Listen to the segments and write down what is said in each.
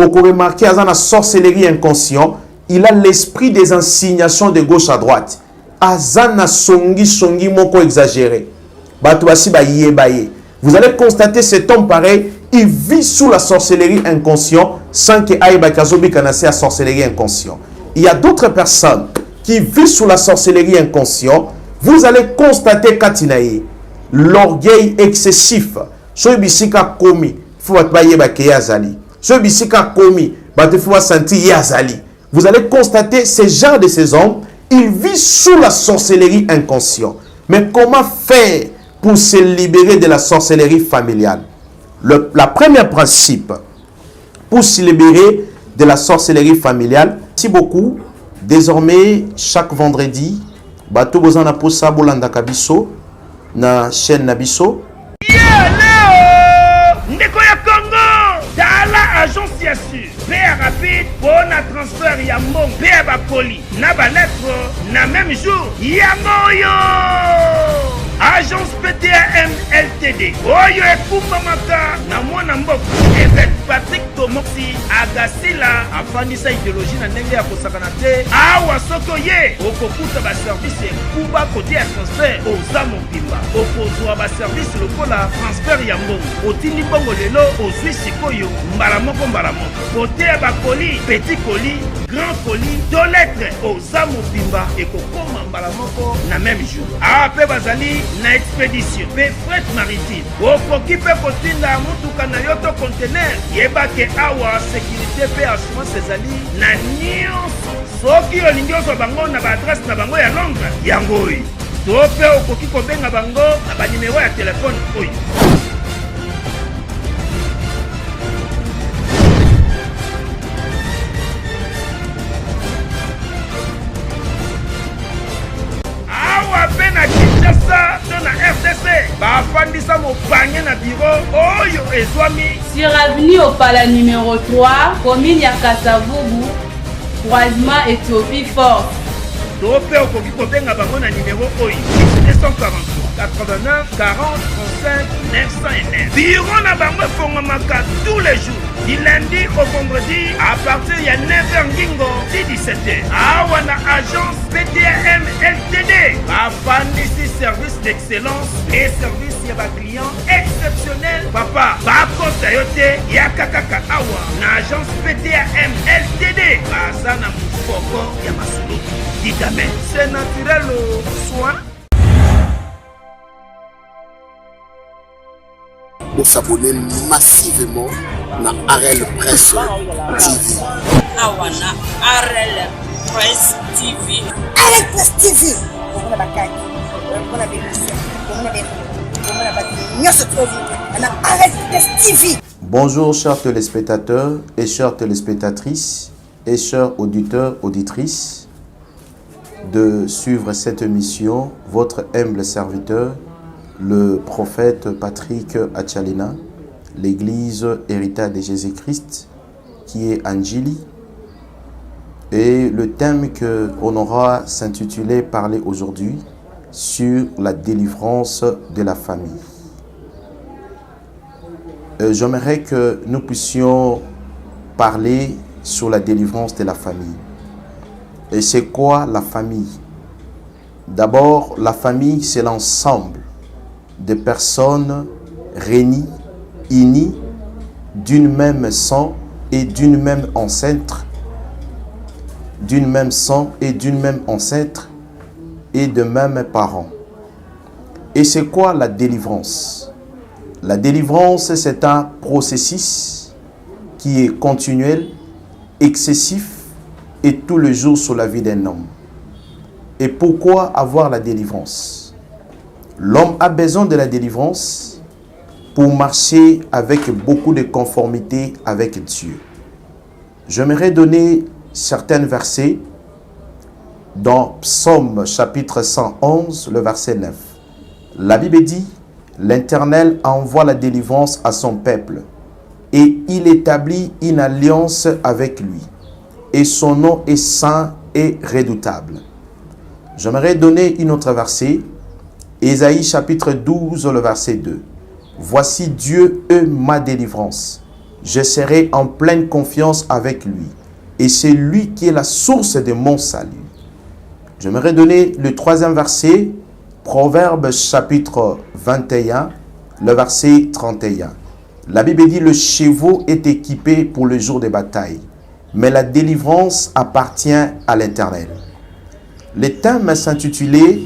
Au remarqué, à la sorcellerie inconscient, il a l'esprit des insignations de gauche à droite. Azana songi moko exagéré. Vous allez constater cet homme pareil, il vit sous la sorcellerie inconscient sans que aïba kazobi kanase à sorcellerie inconscient. Il y a d'autres personnes qui vivent sous la sorcellerie inconscient. Vous allez constater katinaï l'orgueil excessif. So bisika komi, faut baye ke yazali. So bisika komi, faut sentir yazali. Vous allez constater ce genre de ces hommes, ils vivent sous la sorcellerie inconscient. Mais comment faire pour se libérer de la sorcellerie familiale? La première principe pour se libérer de la sorcellerie familiale, merci beaucoup. Désormais, chaque vendredi, bato bozana posa bolanda kabiso na chaîne Nabiso. Ndeko ya Congo, Dala agence ya su, paix rapide pour na transfert ya mbongo, paix ba poli, na ba lettre na même jour, yango yo. Agence PTAM LTD. Oyo ekumba maka na mwana mboko. Evet Patrick Tomoxi agasila afandisa idéologie na ndenge ya kosakana te. Awa soko ye okokuta ba service kuba kote ya transfert oza mobimba. Okozwa ba service lokola transfert ya mbongo. Otindi bongo lelo ozwi sikoyo mbala moko. Kote ya ba colis, petit colis, grand colis, deux lettres oza mobimba ekokoma mbala moko na même jour. Ape bazali na expédition pe fret maritime okoki pe kotinda mutuka na yo to conteneur yeba ke awa sécurité pe assurance ezali na nyonso soki olingi ozwa bango na baadresse na bango ya Londres yango oyo to pe okoki kobenga bango na banimero ya telefone oyo. Sur avenue au Pala numéro 3, commune Yakasavubu, croisement Éthiopie Force. Topé au Kokiko Benga Bangona numéro 243 89 40 35 909. Bureau na bango Fongomaka tous les jours, du lundi au vendredi à partir de 9h Ngingo, 17h. Awana agence PTAM LTD. Afandisi service d'excellence et service ya ba client exceptionnel. Papa, bako sayote yakakaka awa na agence PTAM LTD. Bazana mufoko ya masuluki. Dites amen. C'est naturel au soin. Vous s'abonnez massivement na Arel Presse TV. Awana Arel Presse TV. Arel Presse TV. Bonjour chers téléspectateurs et chères téléspectatrices et chers auditeurs, auditrices de suivre cette émission, votre humble serviteur, le prophète Patrick Achalina, l'église héritage de Jésus-Christ, qui est Angili. Et le thème qu'on aura s'intitulé parler aujourd'hui sur la délivrance de la famille. J'aimerais que nous puissions parler sur la délivrance de la famille. Et c'est quoi la famille? D'abord, la famille, c'est l'ensemble de personnes réunies, unies, d'une même sang et d'une même ancêtre, d'une même sang et d'une même ancêtre et de mêmes parents. Et c'est quoi la délivrance? La délivrance, c'est un processus qui est continuel, excessif et tous les jours sur la vie d'un homme. Et pourquoi avoir la délivrance? L'homme a besoin de la délivrance pour marcher avec beaucoup de conformité avec Dieu. J'aimerais donner certains versets dans Psaume chapitre 111, le verset 9. La Bible dit, l'Éternel envoie la délivrance à son peuple et il établit une alliance avec lui. Et son nom est saint et redoutable. J'aimerais donner une autre verset. Ésaïe chapitre 12, le verset 2. Voici Dieu est ma délivrance. je serai en pleine confiance avec lui. Et c'est lui qui est la source de mon salut. J'aimerais donner le 3e verset, Proverbes chapitre 21, le verset 31. La Bible dit, le cheval est équipé pour le jour des batailles, mais la délivrance appartient à l'Éternel. Le thème s'intitulait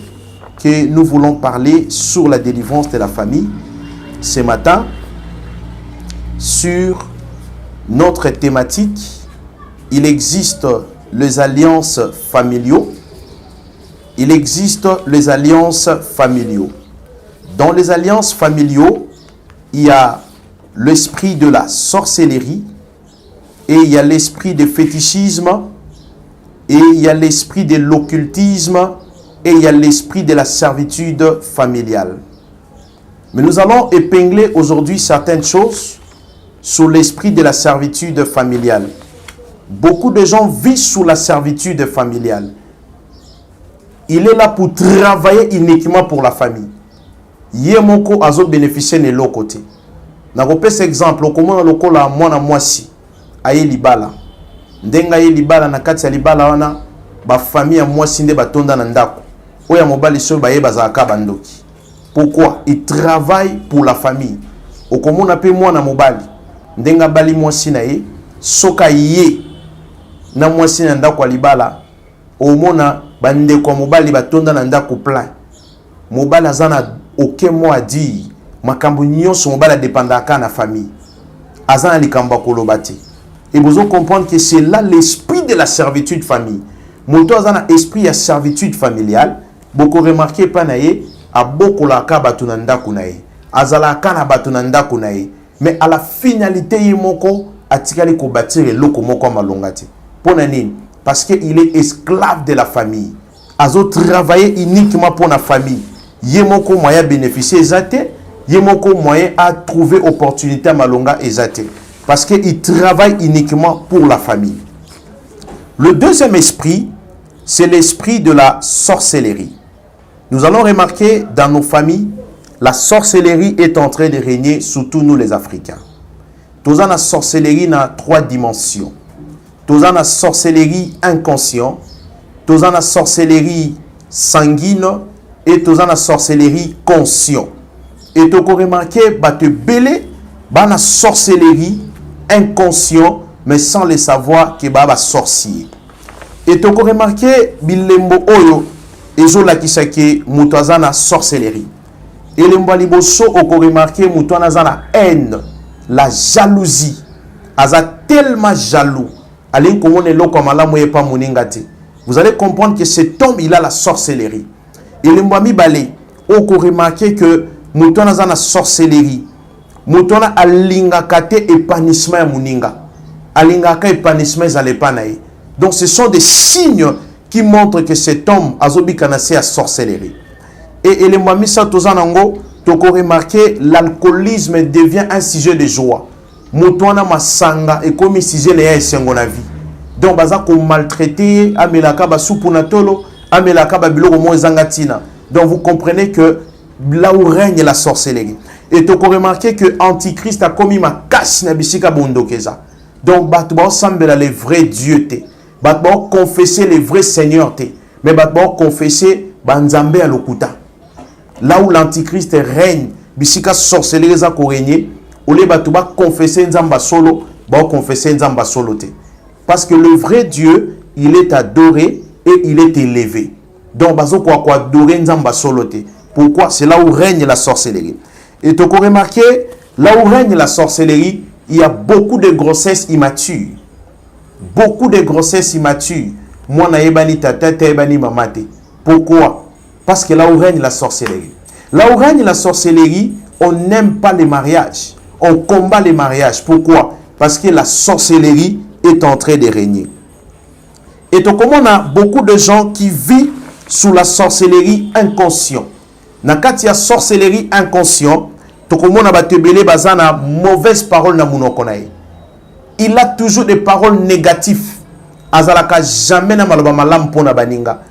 que nous voulons parler sur la délivrance de la famille ce matin, sur notre thématique. Il existe les alliances familiaux. Il existe les alliances familiaux. Dans les alliances familiaux, il y a l'esprit de la sorcellerie et il y a l'esprit de fétichisme et il y a l'esprit de l'occultisme et il y a l'esprit de la servitude familiale. Mais nous allons épingler aujourd'hui certaines choses sur l'esprit de la servitude familiale. Beaucoup de gens vivent sous la servitude familiale. Il est là pour travailler uniquement pour la famille. Yemoko azo bénéficier de l'autre côté. Na ko pesa exemple comment lokola mwana mwasi aye libala. Ndenga ye libala na kati ya libala wana ba famille ya mwasi nde batonda na ndako. Oya mobali so baye bazaka bandoki. Pourquoi? Il travaille pour la famille. Okomona pe mwana mobali ndenga bali mwasi na ye soka ye na mwasi na ndako ya libala omona bande kwa mobali batonda na ndako plein. Mobali azana aucun mot à dire. Makambo nyonso mobali dépendaka na famille. Azana likamba kolobati. Et vous allez comprendre que c'est là l'esprit de la servitude famille. Moto azana esprit ya servitude familiale. Beaucoup remarqué pa na ye a beaucoup la ka batu na ndako na ye. Azala ka na batu na ndako na ye. Mais à la finalité ye moko atikali ko bâtir eloko moko malongati. Pona nini? Parce qu'il est esclave de la famille. Azo travailler uniquement pour la famille. Yemoko moyen bénéficier exaté. Yemoko moyen à trouver opportunité à malonga exaté. Parce qu'il travaille uniquement pour la famille. Le deuxième esprit, c'est l'esprit de la sorcellerie. Nous allons remarquer dans nos familles, la sorcellerie est en train de régner, surtout nous les Africains. Tous la sorcellerie dans 3 dimensions. Tous la sorcellerie inconscient, tous la sorcellerie sanguine et tous la sorcellerie conscient. Et tu as remarqué, tu belé, la sorcellerie inconscient, mais sans le savoir que tu sorcier. Et tu as remarqué, bilembo oyo, et je la kisake, mutazana sorcellerie. Et les mbaliboso ont remarqué, mutazana haine, la jalousie. Aza tellement jaloux. Vous allez comprendre que cet homme, il a la sorcellerie. Et les mbami balé, ont remarqué que mutona a la sorcellerie. Mutona a lingakate épanouissement à muninga. Alingaka épanouissement à l'épanaï. Donc ce sont des signes qui montrent que cet homme a zobikanase à sorcellerie. Et les mbami sa tozanango, tu as remarqué l'alcoolisme devient un sujet de joie. Mutona masanga et comme sujet les na vie. Donc baza ko maltraiter amelaka ba supunatolo amelaka ba biloko mo zangatina. Donc vous comprenez que là où règne la sorcellerie. Et tu as remarqué que Antichrist a commis ma casse na bisika bondokeza. Donc batba ensemble les vrais dieux te. Batba confesser les vrais seigneurs te. Mais batba confesser banzambe à lokuta. Là où l'Antichrist règne, bisika sorcellerie za ko régner. Ole batuba confesser nzamba solo, ba confesser nzamba solo te. Parce que le vrai Dieu, il est adoré et il est élevé. Donc bazo quoi adorer nzamba solo te. Pourquoi? C'est là où règne la sorcellerie. Et tu as remarqué, là où règne la sorcellerie, il y a beaucoup de grossesses immatures. Beaucoup de grossesses immatures. Moi na yebani tata yebani mamate. Pourquoi? Parce que là où règne la sorcellerie. Là où règne la sorcellerie, on n'aime pas les mariages. On combat les mariages. Pourquoi? Parce que la sorcellerie est en train de régner. Et donc, comme on a beaucoup de gens qui vivent sous la sorcellerie inconsciente. Nakati ya sorcellerie inconsciente, to comme on a batebele bazana mauvaise parole na munokonae. Il a toujours des paroles négatives. Azalaka jamais na maloba malam pona baninga.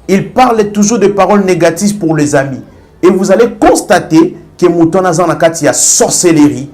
Il parle toujours des paroles négatives pour les amis. Et vous allez constater que Moutona Zanakati a sorcellerie.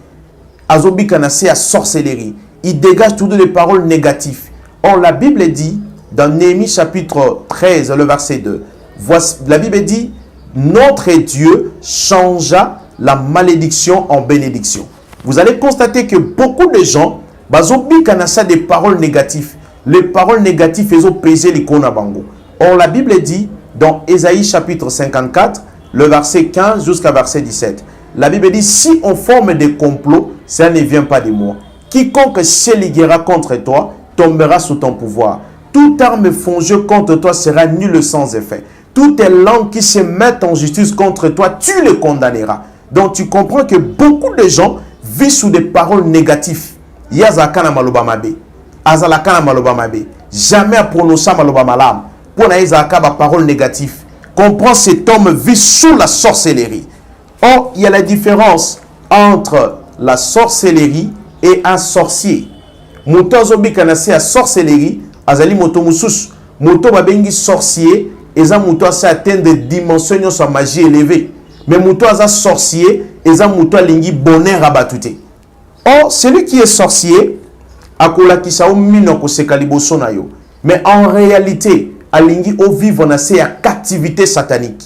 azobika na se à sorcellerie. Il dégage toutes les paroles négatives. Or, la Bible dit, dans Néhémie chapitre 13, le verset 2, voici, la Bible dit, notre Dieu changea la malédiction en bénédiction. Vous allez constater que beaucoup de gens, bazobika na sa des paroles négatives. Les paroles négatives, ils ont pesé les konabango. Or, la Bible dit, dans Ésaïe chapitre 54, le verset 15 jusqu'à verset 17, la Bible dit, si on forme des complots, ça ne vient pas de moi. Quiconque s'éliguera contre toi, tombera sous ton pouvoir. Toute arme fongée contre toi sera nulle sans effet. Toutes les langues qui se mettent en justice contre toi, tu les condamneras. Donc tu comprends que beaucoup de gens vivent sous des paroles négatives. Yazakana maloba mabe. Azalakana maloba mabe. Jamais à prononcer maloba malam. Pour na yazaka ba parole négative. Comprends, cet homme vit sous la sorcellerie. Or, il y a la différence entre la sorcellerie et un sorcier. Moto azobika na se à sorcellerie, azali moto mususu. Moto babengi sorcier, eza moto asa atteindre des dimensions sa magie élevée. Mais moto asa sorcier, eza moto alingi bonheur abatute. Or, celui qui est sorcier, akolakisa o mino ko seka liboso na yo. Mais en réalité, alingi o vivre na se à captivité satanique.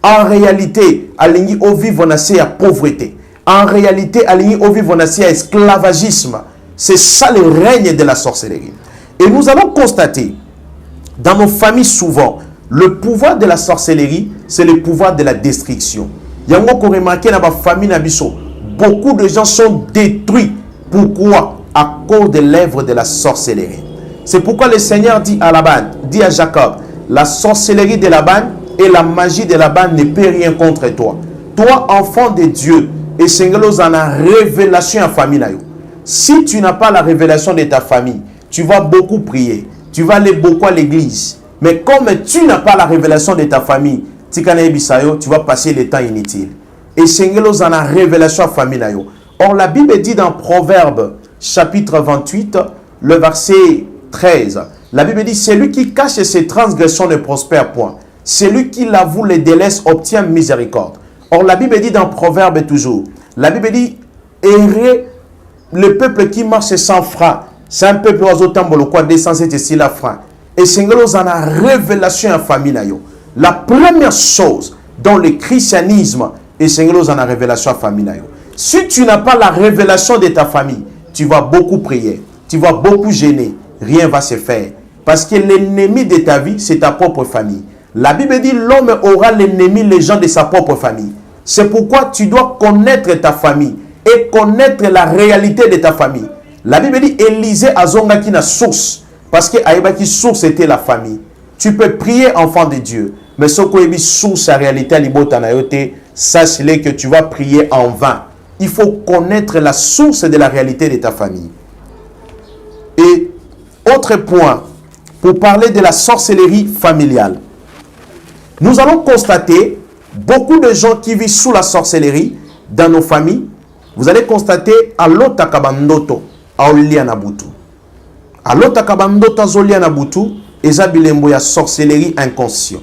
En réalité, alingi o vivre na se à pauvreté. En réalité, alingi o vivre na se à esclavagisme. C'est ça le règne de la sorcellerie. Et nous allons constater, dans nos familles souvent, le pouvoir de la sorcellerie, c'est le pouvoir de la destruction. Yango ko remarqué dans ma famille nabiso, beaucoup de gens sont détruits. Pourquoi? À cause de l'œuvre de la sorcellerie. C'est pourquoi le Seigneur dit à Laban, dit à Jacob, la sorcellerie de Laban et la magie de Laban ne peut rien contre toi. Toi, enfant de Dieu, et Seigneur en a révélation en famille. Si tu n'as pas la révélation de ta famille, tu vas beaucoup prier, tu vas aller beaucoup à l'église. Mais comme tu n'as pas la révélation de ta famille, tu vas passer le temps inutile. Et Seigneur en a révélation en famille. Or, la Bible dit dans Proverbe, chapitre 28, le verset 13, la Bible dit, celui qui cache ses transgressions ne prospère point. Celui qui l'avoue les délaisse obtient miséricorde. Or, la Bible dit dans Proverbe toujours, la Bible dit, errez le peuple qui marche sans frein, c'est un peuple oiseau tambolo quoi descend c'est ici la frein. Et Seigneur en a révélation en famille. La première chose dans le christianisme, et Seigneur en a révélation en famille. Si tu n'as pas la révélation de ta famille, tu vas beaucoup prier, tu vas beaucoup gêner, rien va se faire. Parce que l'ennemi de ta vie, c'est ta propre famille. La Bible dit l'homme aura l'ennemi, les gens de sa propre famille. C'est pourquoi tu dois connaître ta famille et connaître la réalité de ta famille. La Bible dit Élisée a zonga qui na source parce que Aïba qui source était la famille. Tu peux prier enfant de Dieu, mais ce qui est source la réalité à l'ibotanayote, sache-le que tu vas prier en vain. Il faut connaître la source de la réalité de ta famille. Et autre point, pour parler de la sorcellerie familiale. Nous allons constater beaucoup de gens qui vivent sous la sorcellerie dans nos familles. Vous allez constater à l'otakabandoto, à Olianabutu. À l'otakabandoto, à Olianabutu, ezabilembo ya sorcellerie inconscient.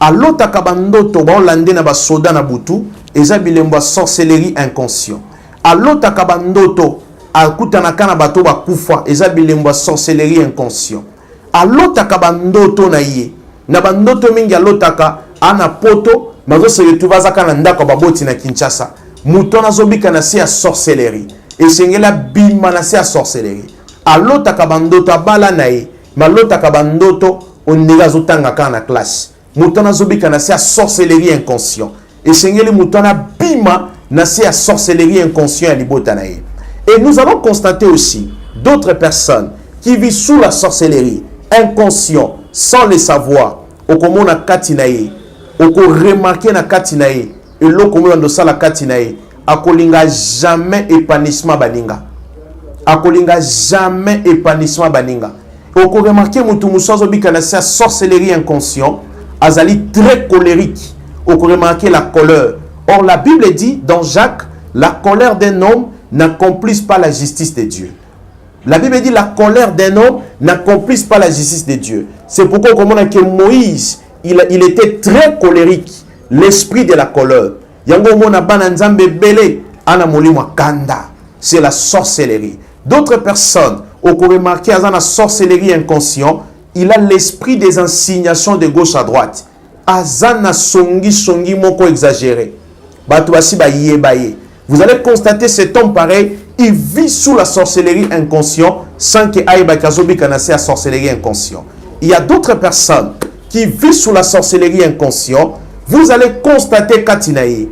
À l'otakabandoto, ba olande na ba soda na butu, ezabilembo ya sorcellerie inconscient. À l'otakabandoto, à kutanaka na bato ba kufa, ezabilembo ya sorcellerie inconscient. À l'otakabandoto na ye, na bandoto mingi alotaka ana poto, mazo se retrouva zaka na ndako baboti na Kinshasa. Mutona zobika na se ya sorcellerie. Et sengela bima na se ya sorcellerie. Alotaka bandoto abala na ye, malotaka bandoto ondega zotanga kana classe. Mutona zobika na se ya sorcellerie inconscient. Et sengeli mutona bima na se ya sorcellerie inconscient ya libota na ye. Et nous allons constater aussi d'autres personnes qui vivent sous la sorcellerie inconscient sans le savoir. Okomo na katinaye, oko remarquer na katinaye, et l'okomo na la katinaye, akolinga jamais épanouissement baninga. Akolinga jamais épanouissement baninga. Oko remarquer mutu musazo bika na sa sorcellerie inconscient, azali très colérique. Oko remarquer la colère. Or la Bible dit dans Jacques, la colère d'un homme n'accomplisse pas la justice de Dieu. La Bible dit la colère d'un homme n'accomplisse pas la justice de Dieu. C'est pourquoi on comprend que Moïse, il était très colérique. L'esprit de la colère. Yango mona bana nzambe belé ana molimo kanda. c'est la sorcellerie. D'autres personnes, au remarqué à la sorcellerie inconscient, il a l'esprit des insignations de gauche à droite. Azana songi moko exagéré. Vous allez constater cet homme pareil, il vit sous la sorcellerie inconscient sans que aïba kazobi kanase à sorcellerie inconscient. Il y a d'autres personnes qui vivent sous la sorcellerie inconscient. Vous allez constater katinaï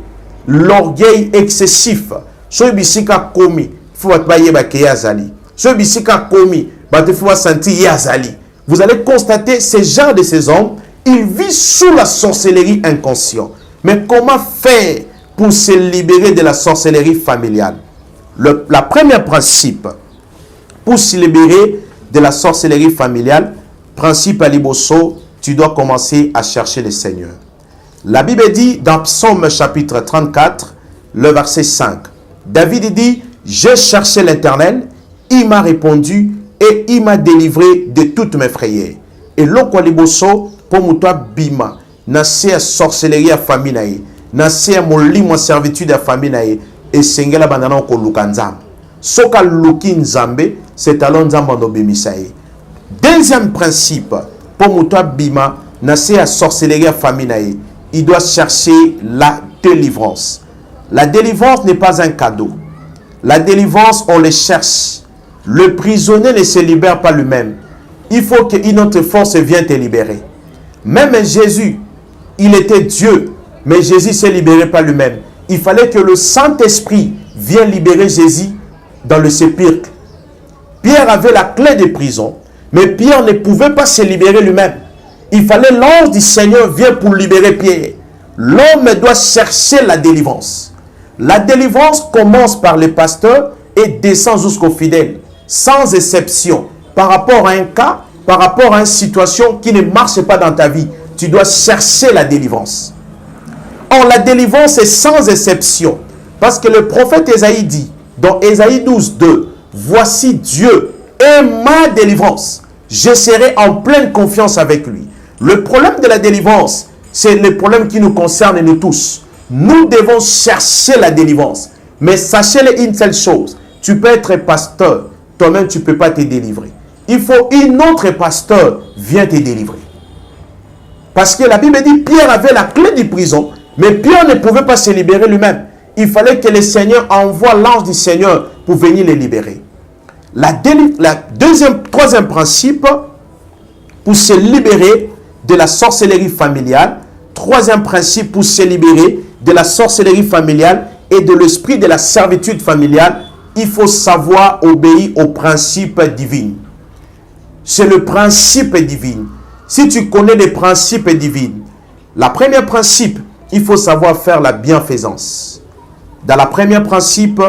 l'orgueil excessif. So bisika komi, faut pas yeba ke yazali. So bisika komi, bah faut sentir yazali. Vous allez constater ces gens de ces hommes, ils vivent sous la sorcellerie inconscient. Mais comment faire pour se libérer de la sorcellerie familiale? La première principe pour se libérer de la sorcellerie familiale, principe à Liboso, tu dois commencer à chercher le Seigneur. La Bible dit dans Psaume chapitre 34, le verset 5, David dit, j'ai cherché l'Éternel, il m'a répondu et il m'a délivré de toutes mes frayeurs. Et l'autre Liboso, pour moi, bima, na se sorcellerie à famille naïe, na se molimo servitude à famille naïe, et sengela bandana ko lukanzam. Soka luki nzambe, c'est alors nzamba no bimisaye. Deuxième principe, pour moi, bima, na se sorcellerie à famille naïe, il doit chercher la délivrance. La délivrance n'est pas un cadeau. La délivrance, on le cherche. Le prisonnier ne se libère pas lui-même. Il faut qu'une autre force vienne te libérer. Même Jésus, il était Dieu, mais Jésus s'est libéré par lui-même. Il fallait que le Saint-Esprit vienne libérer Jésus dans le sépulcre. Pierre avait la clé de prison, mais Pierre ne pouvait pas se libérer lui-même. Il fallait l'ange du Seigneur vienne pour libérer Pierre. L'homme doit chercher la délivrance. La délivrance commence par le pasteur et descend jusqu'aux fidèles, sans exception. Par rapport à un cas, par rapport à une situation qui ne marche pas dans ta vie, tu dois chercher la délivrance. Or, la délivrance est sans exception. Parce que le prophète Ésaïe dit, dans Ésaïe 12, 2, voici Dieu est ma délivrance. Je serai en pleine confiance avec lui. Le problème de la délivrance, c'est le problème qui nous concerne nous tous. Nous devons chercher la délivrance. Mais sachez une seule chose, tu peux être pasteur, toi-même tu ne peux pas te délivrer. Il faut une autre pasteur vienne te délivrer. Parce que la Bible dit Pierre avait la clé de prison, mais Pierre ne pouvait pas se libérer lui-même. Il fallait que le Seigneur envoie l'ange du Seigneur pour venir le libérer. Troisième principe, pour se libérer de la sorcellerie familiale, troisième principe pour se libérer de la sorcellerie familiale et de l'esprit de la servitude familiale, il faut savoir obéir aux principes divins. C'est le principe divin. Si tu connais les principes divins, la première principe, il faut savoir faire la bienfaisance. Dans la première principe,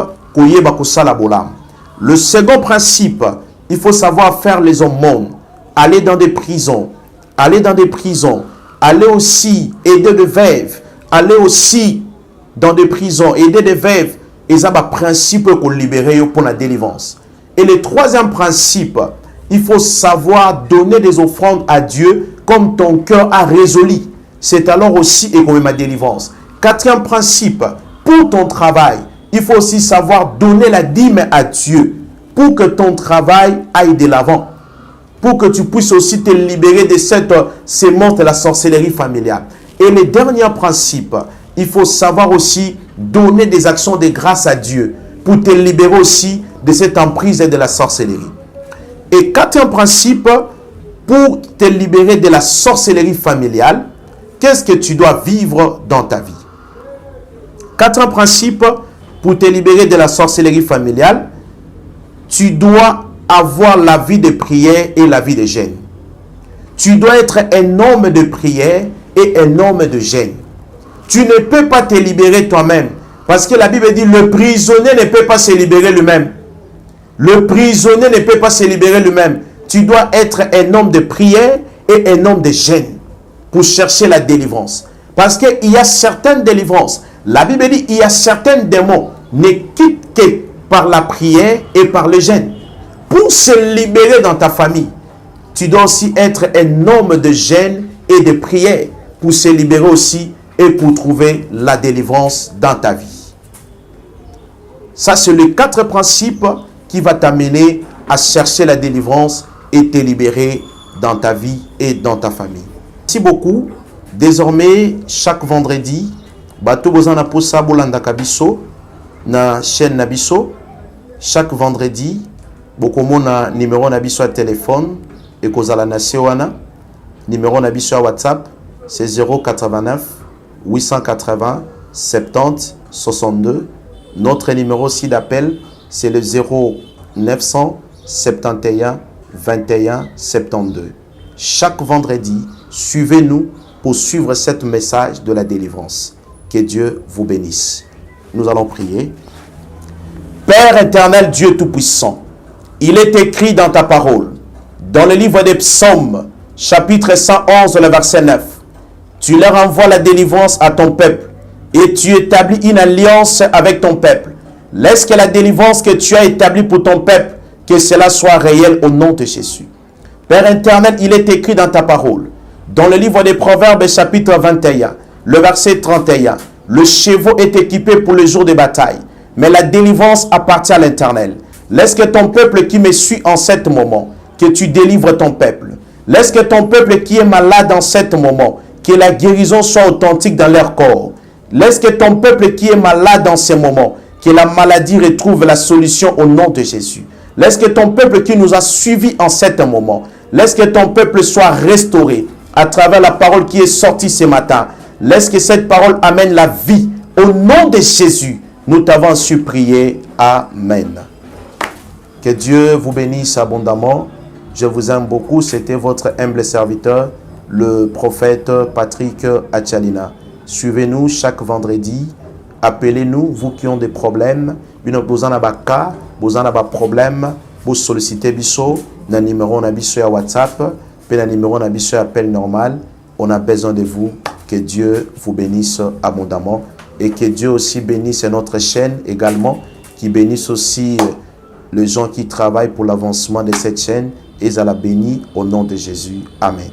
le second principe, il faut savoir faire les aumônes, aller dans des prisons, aller aussi aider des veuves, aller aussi dans des prisons, aider des veuves, et ça va principe pour libérer pour la délivrance. Et le troisième principe, il faut savoir donner des offrandes à Dieu comme ton cœur a résolu. C'est alors aussi et comme ma délivrance. Quatrième principe, pour ton travail, il faut aussi savoir donner la dîme à Dieu pour que ton travail aille de l'avant. Pour que tu puisses aussi te libérer de cette sémence de la sorcellerie familiale. Et le dernier principe, il faut savoir aussi donner des actions de grâce à Dieu pour te libérer aussi de cette emprise de la sorcellerie. Et quatrième principe, pour te libérer de la sorcellerie familiale, qu'est-ce que tu dois vivre dans ta vie? Quatrième principe, pour te libérer de la sorcellerie familiale, tu dois avoir la vie de prière et la vie de jeûne. Tu dois être un homme de prière et un homme de jeûne. Tu ne peux pas te libérer toi-même. Parce que la Bible dit, le prisonnier ne peut pas se libérer lui-même. Le prisonnier ne peut pas se libérer lui-même. Tu dois être un homme de prière et un homme de jeûne pour chercher la délivrance. Parce qu'il y a certaines délivrances. La Bible dit, il y a certains démons ne quittent que par la prière et par le jeûne. Pour se libérer dans ta famille, tu dois aussi être un homme de jeûne et de prière pour se libérer aussi et pour trouver la délivrance dans ta vie. Ça, c'est les 4 principes qui vont t'amener à chercher la délivrance et te libérer dans ta vie et dans ta famille. Merci beaucoup. Désormais, chaque vendredi, bato bozana posa bolanda kabiso na chaîne Nabiso. Chaque vendredi, bokomo na numéro Nabiso à téléphone et kozala na sewana. Numéro Nabiso à WhatsApp, c'est 089 880 70 62. Notre numéro aussi d'appel, c'est le 0971 21 72. Chaque vendredi, suivez-nous pour suivre ce message de la délivrance. Que Dieu vous bénisse. Nous allons prier. Père éternel, Dieu Tout-Puissant, il est écrit dans ta parole, dans le livre des Psaumes, chapitre 111, le verset 9, tu leur envoies la délivrance à ton peuple et tu établis une alliance avec ton peuple. Laisse que la délivrance que tu as établie pour ton peuple, que cela soit réel au nom de Jésus. Père éternel, il est écrit dans ta parole, dans le livre des Proverbes, chapitre 21, le verset 31, le cheval est équipé pour le jour de bataille, mais la délivrance appartient à l'Éternel. Laisse que ton peuple qui me suit en ce moment, que tu délivres ton peuple. Laisse que ton peuple qui est malade en ce moment, que la guérison soit authentique dans leur corps. Laisse que ton peuple qui est malade en ce moment, que la maladie retrouve la solution au nom de Jésus. Laisse que ton peuple qui nous a suivis en ce moment, laisse que ton peuple soit restauré à travers la parole qui est sortie ce matin. Laisse que cette parole amène la vie. Au nom de Jésus, nous t'avons su prier. Amen. Que Dieu vous bénisse abondamment. Je vous aime beaucoup. C'était votre humble serviteur, le prophète Patrick Achalina. Suivez-nous chaque vendredi. Appelez-nous, vous qui avez des problèmes. Vous avez des cas, vous avez des problèmes. Vous sollicitez Bisso. Dans le numéro Nabiso à WhatsApp. Puis dans le numéro Nabiso appel normal. On a besoin de vous. Que Dieu vous bénisse abondamment. Et que Dieu aussi bénisse notre chaîne également. Qui bénisse aussi les gens qui travaillent pour l'avancement de cette chaîne. Et ça la bénit au nom de Jésus. Amen.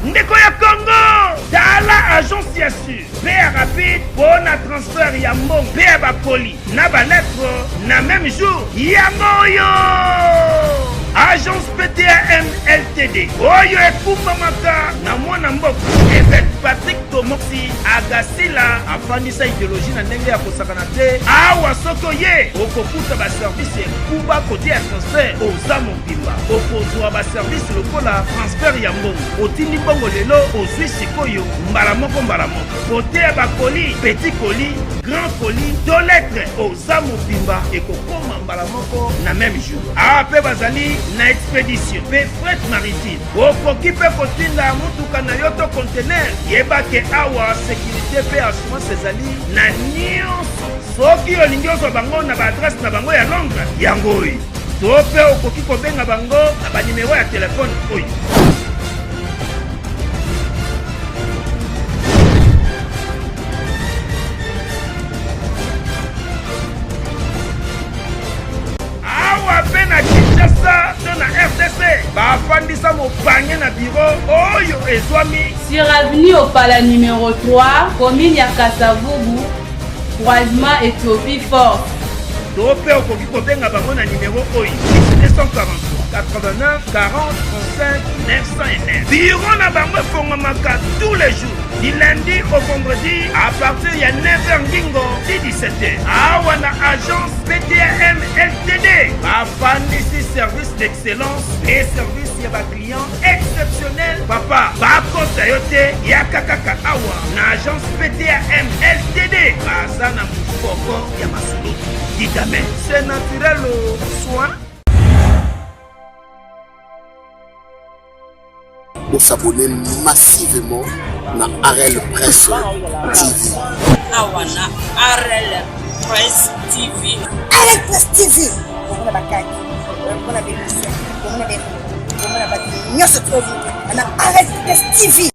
Ndeko ya Congo, tala agence ya su. Père rapide, bon transfert ya mbongo. Père bapoli, na ba lettre, na même jour. Yamoyo! Agence PTAM LTD. Oyo ekumba maka na mwana mboka. Évêque Patrick Tomoxi agasila afandisa idéologie na ndenge ya kosakana te. Awa soko ye okokuta ba service kuba côté ya transfert oza mobimba. Okozwa ba service lokola transfert ya mbongo. Otindi mbongo lelo ozwi sikoyo mbala moko mbala moko. Côté ya bakoli, petit colis, grand colis, deux lettres oza mobimba ekokoma mbala moko na même jour. Awa pe bazali na expédition pe fret maritime okoki pe kotinda mutuka na yo to conteneur yeba ke awa sécurité pe assurance ezali na nyonso soki olingi ozwa bango na baadresse na bango ya Londres yango oyo to pe okoki kobenga bango na banimero ya telefone oyo. Bafandisa mopanye na bureau oyo ezwami sur avenue Opala numéro 3, commune ya Kasavubu, croisement Éthiopie Force. Tope okoki kobenga bango na numéro oyo 243 89 40 35 909. Bureau na bango efongwamaka tous les jours du lundi au vendredi à partir de 9h ngingo di 17h. Awa na agence PTAM LTD bafandisi service d'excellence et service ya ba client exceptionnel. Papa bakota yo te yakakaka awa na agence PTAM LTD baza na mukoko ya masolo. Dites amen. C'est naturel au soin. Vous s'abonnez massivement na Arel Presse TV. Awana Arel Presse TV. Arel Presse TV. Arel Presse TV.